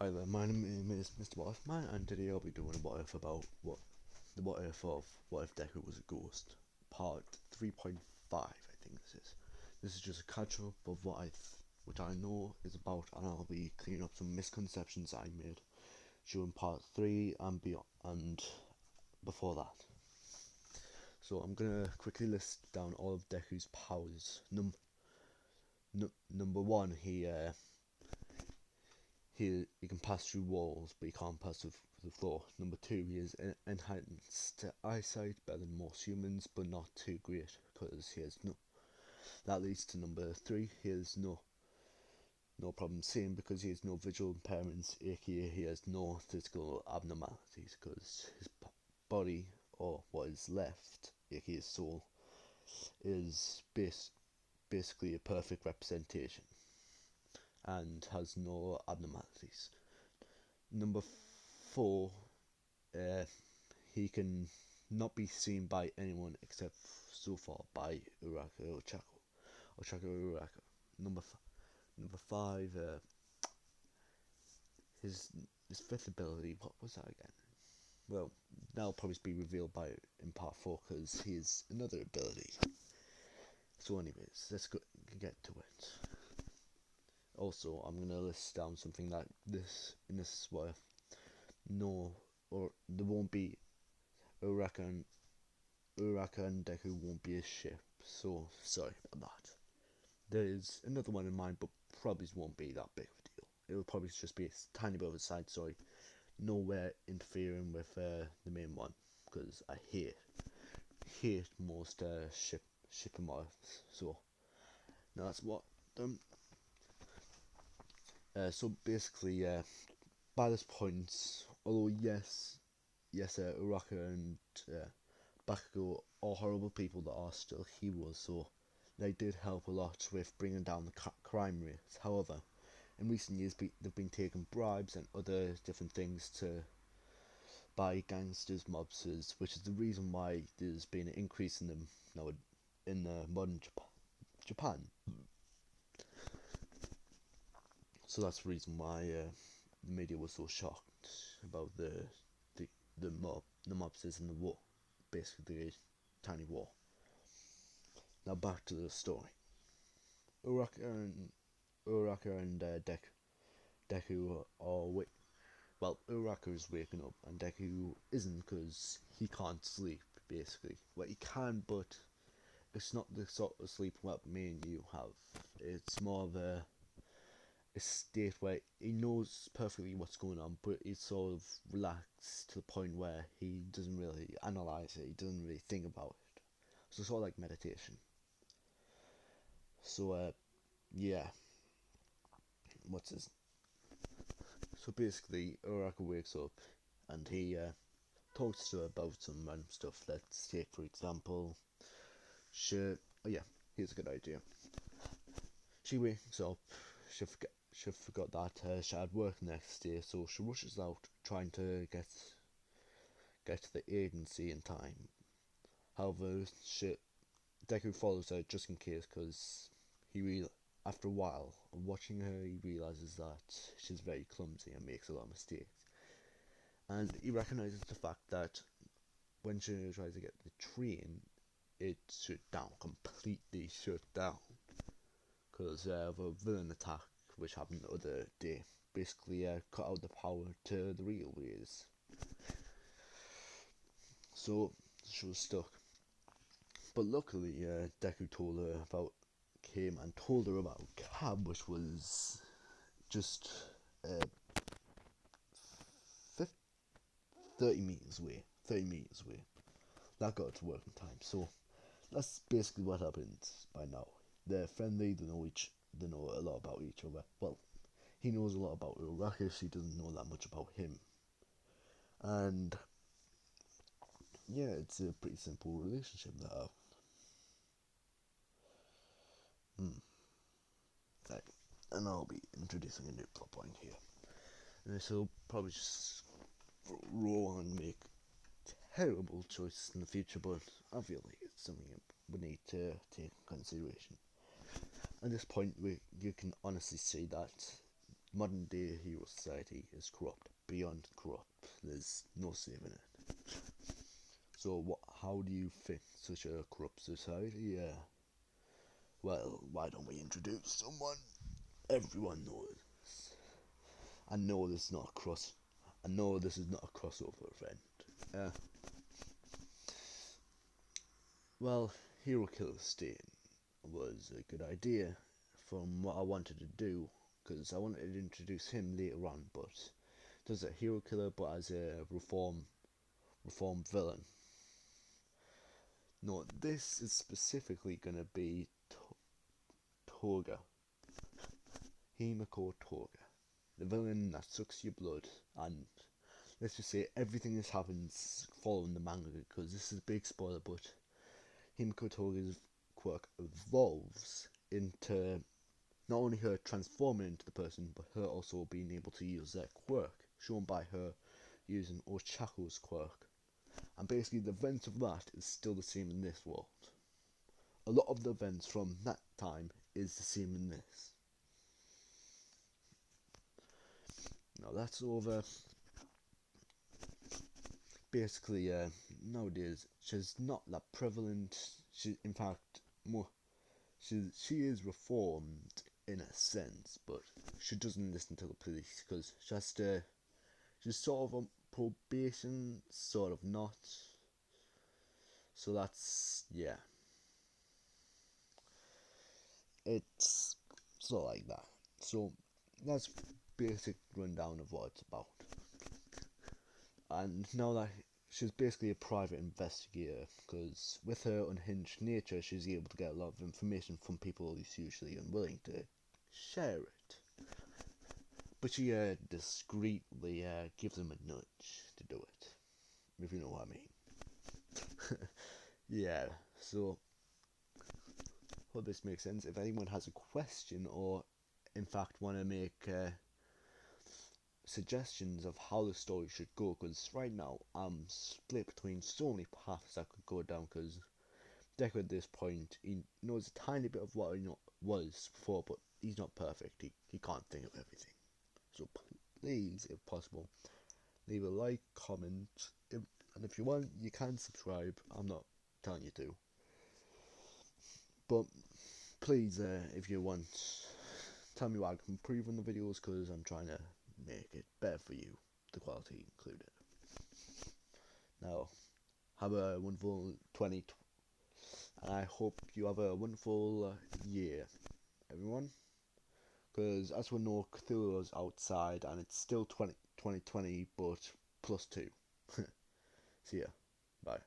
Hi there, my name is Mr. Waffman, and today I'll be doing a what if about the what if of what if Deku was a ghost, part 3.5. I think this is. This is just a catch up of which I know is about, and I'll be clearing up some misconceptions I made during part 3 and beyond and before that. So I'm gonna quickly list down all of Deku's powers. Number one, he can pass through walls, but he can't pass through the floor. Number two, he is enhanced eyesight better than most humans, but not too great because he has no. That leads to number three. He has no problem seeing because he has no visual impairments, aka he has no physical abnormalities because his body, or what is left, aka his soul, is basically a perfect representation and has no abnormalities. Number four, uh, he can not be seen by anyone except so far by Uraka or Chaco or Chaco Uraka. Number five, his his fifth ability. What was that again? Well, that'll probably be revealed by in part four because he has another ability. So, anyways, let's get to it. Also, I'm gonna list down something that this what if no, or there won't be Uraka and Deku won't be a ship, so sorry about that. There is another one in mind, but probably won't be that big of a deal. It will probably just be a tiny bit of a side story, nowhere interfering with the main one, because I hate most shipping models. So now that's what um. So basically, by this point, although yes, Uraka and Bakugo are horrible people that are still heroes, so they did help a lot with bringing down the crime rates. However, in recent years, they've been taking bribes and other different things to by gangsters, mobsters, which is the reason why there's been an increase in them now in modern Japan. So that's the reason why the media was so shocked about the the mobsters and the war, basically the tiny war. Now back to the story. Uraka and Deku are well, Uraka is waking up and Deku isn't because he can't sleep. Basically, well, he can, but it's not the sort of sleep what me and you have. It's more of a state where he knows perfectly what's going on, but he's sort of relaxed to the point where he doesn't really analyze it. He doesn't really think about it. So it's sort of like meditation. So yeah, what's his? So basically, Uraka wakes up and he talks to her about some random stuff. Let's take for example, she. Oh yeah, here's a good idea. She wakes up. She forgot that she had work next day, so she rushes out trying to get to the agency in time. However, Deku follows her just in case because after a while of watching her, he realizes that she's very clumsy and makes a lot of mistakes. And he recognizes the fact that when she tries to get the train, it shut down, completely shut down, because of a villain attack which happened the other day. Basically, cut out the power to the railways. So she was stuck. But luckily, Deku came and told her about Cab, which was just uh, 30 meters away. 30 meters away. That got to work in time. So that's basically what happens by now. They're friendly. They know a lot about each other. Well, he knows a lot about Uraka. She doesn't know that much about him. And yeah, it's a pretty simple relationship they have. Hmm. Right. And I'll be introducing a new plot point here. And this will probably just roll and make terrible choices in the future, but I feel like it's something we need to take into consideration. At this point, you can honestly say that modern day hero society is corrupt, beyond corrupt. There's no saving it. So how do you fix such a corrupt society? Well, why don't we introduce someone everyone knows? I know this is not a cross. I know this is not a crossover event. Uh, well, Hero Killer Stain was a good idea from what I wanted to do, because I wanted to introduce him later on, but does a hero killer but as a reform villain. No, this is specifically gonna be Toga, Himiko Toga, the villain that sucks your blood, and let's just say everything that happens following the manga, because this is a big spoiler, but Himiko Toga's quirk evolves into not only her transforming into the person, but her also being able to use that quirk, shown by her using Ochako's quirk. And basically the events of that is still the same in this world. A lot of the events from that time is the same in this. Now that's over. Basically, nowadays she's not that prevalent. In fact, she is reformed in a sense, but she doesn't listen to the police because she's sort of on probation, sort of not. So that's, yeah, it's sort of like that. So that's basic rundown of what it's about. And now that she's basically a private investigator, because with her unhinged nature, she's able to get a lot of information from people who's usually unwilling to share it. But she discreetly gives them a nudge to do it, if you know what I mean. Yeah, so hope this makes sense. If anyone has a question or, in fact, want to make suggestions of how the story should go, because right now I'm split between so many paths I could go down, because Deku at this point, he knows a tiny bit of what he was before, but he's not perfect. He can't think of everything. So please, if possible, leave a like, comment, and if you want, you can subscribe. I'm not telling you to. But please, if you want, tell me what I can improve on the videos, because I'm trying to make it better for you, the quality included. Now, have a wonderful 2020, and I hope you have a wonderful year, everyone. Because as we know, Cthulhu's outside, and it's still 2020, but +2. See ya. Bye.